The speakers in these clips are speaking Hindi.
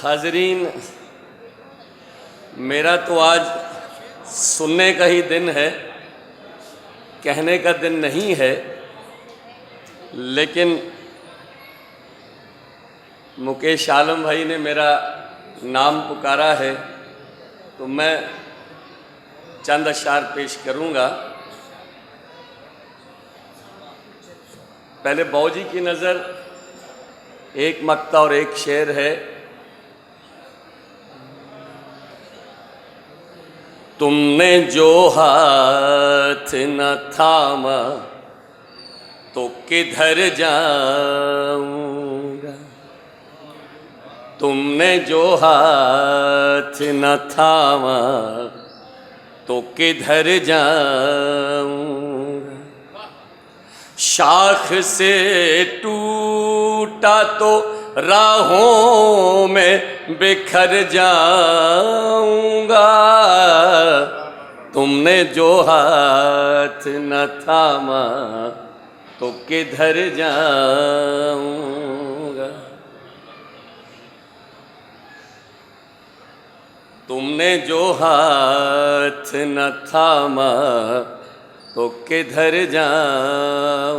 हाजरीन, मेरा तो आज सुनने का ही दिन है, कहने का दिन नहीं है। लेकिन मुकेश आलम भाई ने मेरा नाम पुकारा है तो मैं चंद अशार पेश करूंगा। पहले बाऊजी की नज़र एक मक्ता और एक शेर है। तुमने जो हाथ न थामा तो किधर जाऊंगा, तुमने जो हाथ न थामा तो किधर जाऊंगा। शाख से टूटा तो राहों में बिखर जाऊंगा, तुमने जो हाथ न थामा तो किधर जाऊंगा। तुमने जो हाथ न थामा तो किधर जाऊंगा।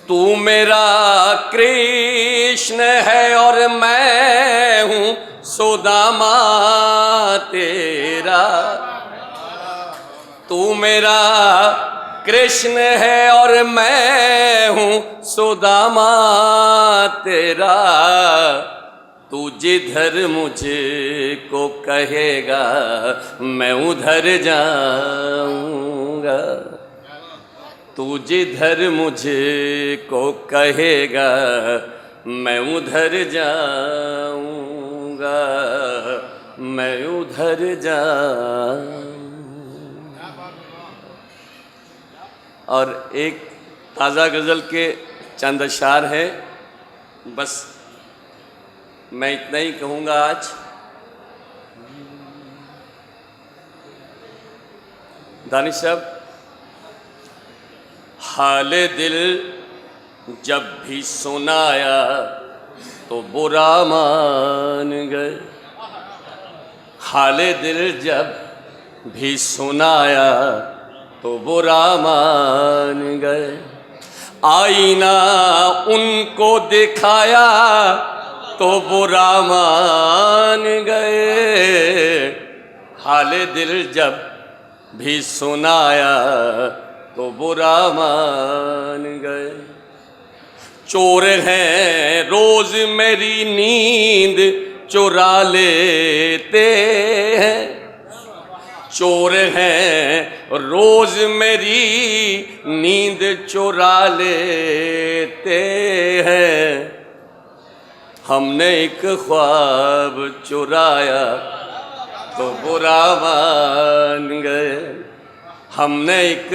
तू मेरा कृष्ण है और मैं हूँ सुदामा तेरा। तू मेरा कृष्ण है और मैं हूँ सुदामा तेरा। तू जिधर मुझे को कहेगा मैं उधर जाऊंगा। तू जिधर मुझे को कहेगा मैं उधर जाऊंगा, मैं उधर जाऊंगा। और एक ताज़ा गज़ल के चंद अशार है, बस मैं इतना ही कहूँगा आज। दानिश साहब, हाले दिल जब भी सुनाया तो बुरा मान गए। हाले दिल जब भी सुनाया तो बुरा मान गए। आईना उनको दिखाया तो बुरा मान गए। हाले दिल जब भी सुनाया तो बुरा मान गए। चोर हैं रोज मेरी नींद चुरा लेते हैं। चोर हैं रोज मेरी नींद चुरा लेते हैं। हमने एक ख्वाब चुराया तो बुरा मान गए। हमने एक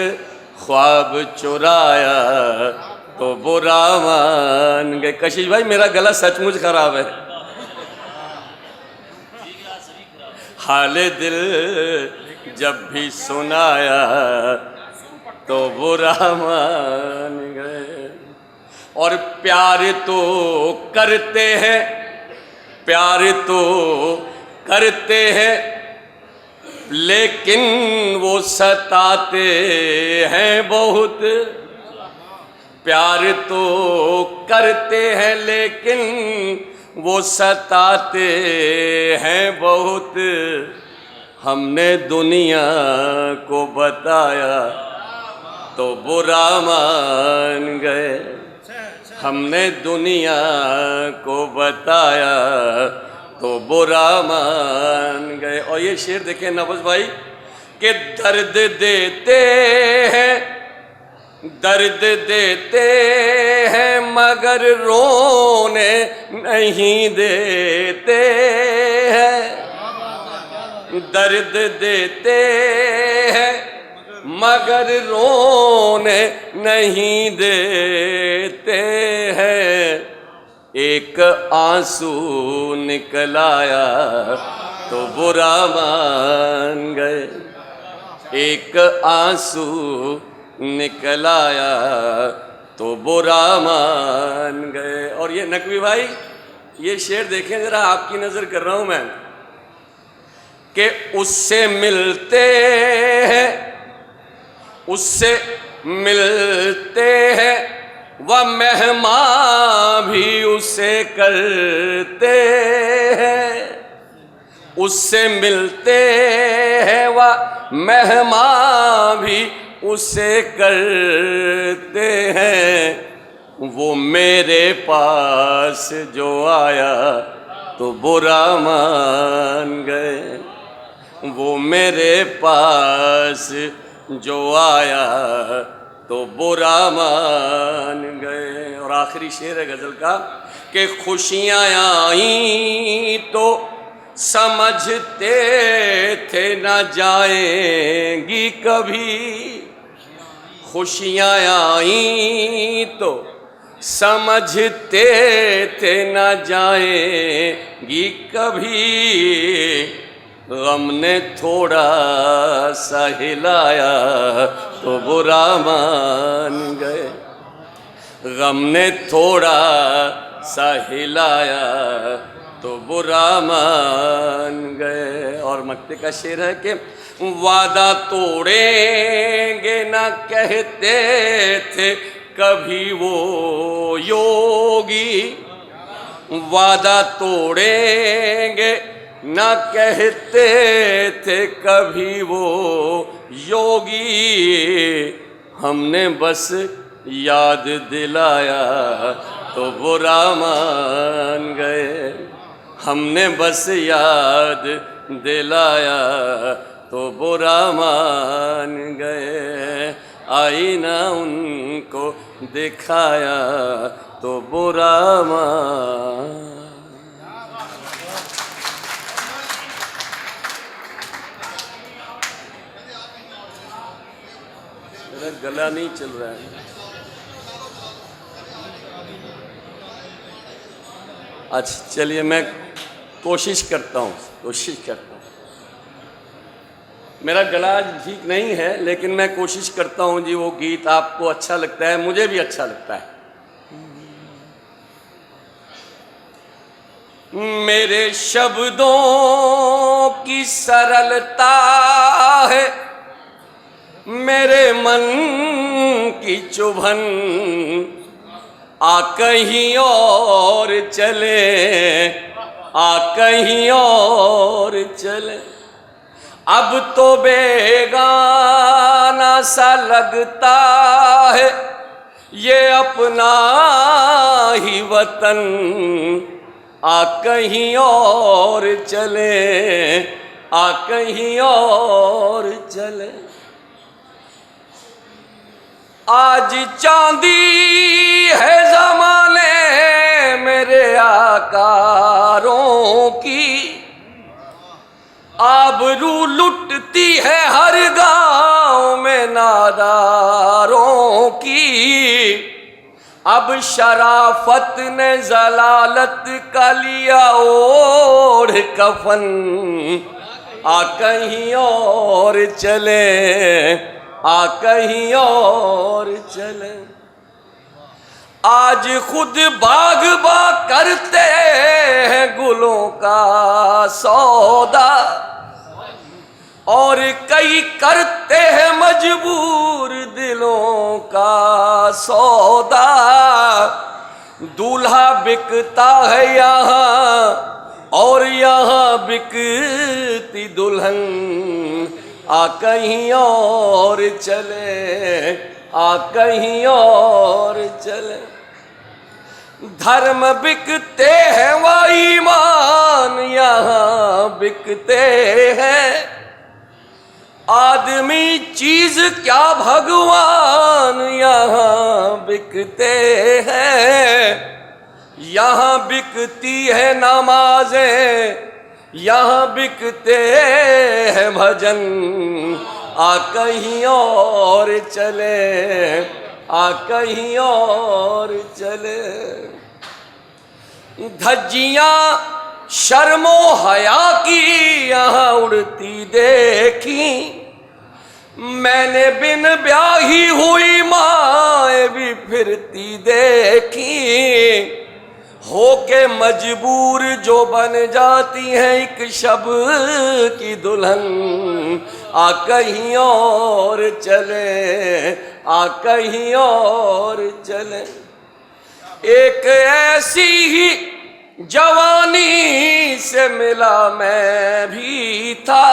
ख्वाब चुराया तो बुरा मान गए। कशिश भाई, मेरा गला सचमुच खराब है। हाले दिल जब भी सुनाया तो बुरा मान गए। और प्यार तो करते हैं, प्यार तो करते हैं, लेकिन वो सताते हैं बहुत। प्यार तो करते हैं लेकिन वो सताते हैं बहुत। हमने दुनिया को बताया तो बुरा मान गए। हमने दुनिया को बताया तो बुरा मान गए। और ये शेर देखें नवाज भाई कि दर्द देते हैं, दर्द देते हैं मगर रोने नहीं देते हैं। दर्द देते हैं मगर रोने नहीं देते हैं। एक आंसू निकलाया तो बुरा मान गए। एक आंसू निकलाया तो बुरा मान गए। और ये नकवी भाई ये शेर देखें जरा, आपकी नजर कर रहा हूं मैं, कि उससे मिलते हैं, उससे मिलते हैं, वह मेहमान भी उसे करते हैं, उससे मिलते हैं, वह मेहमान भी उसे करते हैं। वो मेरे पास जो आया तो बुरा मान गए, वो मेरे पास जो आया तो बुरा मान गए। और आखिरी शेर है गजल का कि खुशियाँ आई तो समझते थे न जाएंगी कभी, खुशियाँ आई तो समझते थे न जाएंगी कभी, गम ने थोड़ा सा हिलाया तो बुरा मान गए, गम ने थोड़ा सा हिलाया तो बुरा मान गए। और मक्ते का शेर है कि वादा तोड़ेंगे न कहते थे कभी वो योगी, वादा तोड़ेंगे न कहते थे कभी वो योगी, हमने बस याद दिलाया तो बुरा मान गए, हमने बस याद दिलाया तो बुरा मान गए, आईना उनको दिखाया तो बुरा मान। मेरा गला नहीं चल रहा है। अच्छा चलिए, मैं कोशिश करता हूँ। मेरा गला ठीक नहीं है, लेकिन मैं कोशिश करता हूँ जी। वो गीत आपको अच्छा लगता है, मुझे भी अच्छा लगता है। मेरे शब्दों की सरलता है, मेरे मन की चुभन, आ कहीं और चले, आ कहीं और चले, अब तो बेगाना सा लगता है ये अपना ही वतन, आ कहीं और चले, आ कहीं और चले। आज चांदी है ज़माने मेरे आकारों की, आबरू लुटती है हर गांव में नादारों की, अब शराफत ने जलालत का लिया ओढ़ कफन, आ कहीं और चले, आ कहीं और चले। आज खुद बागबा करते हैं गुलों का सौदा, और कई करते हैं मजबूर दिलों का सौदा। दूल्हा बिकता है यहाँ और यहाँ बिकती दुल्हन, आ कहीं और चले, आ कहीं और चले। धर्म बिकते हैं व ईमान यहाँ बिकते हैं, आदमी चीज क्या भगवान यहाँ बिकते हैं। यहाँ बिकती है नमाजें, यहाँ बिकते हैं भजन, आ कहीं और चले, आ कहीं और चले। धज्जियाँ शर्मो हया की यहाँ उड़ती देखी, मैंने बिन ब्याही हुई माए भी फिरती देखी। होके मजबूर जो बन जाती है एक शब की दुल्हन, आ कहीं और चले, आ कहीं और चले। एक ऐसी ही जवानी से मिला मैं भी था,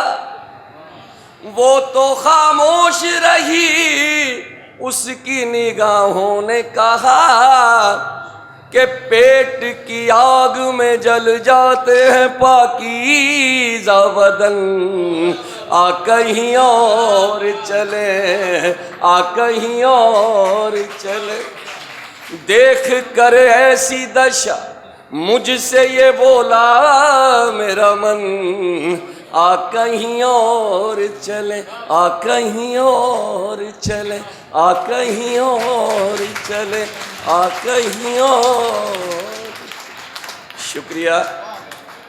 वो तो खामोश रही, उसकी निगाहों ने कहा कि पेट की आग में जल जाते हैं पाकीज़ा बदन, आ कहीं और चले, आ कहीं और चले। देख कर ऐसी दशा मुझसे ये बोला मेरा मन, आ कहीं और चले, आ कहीं और चले, आ कहीं और चले, आ कहीं और। शुक्रिया।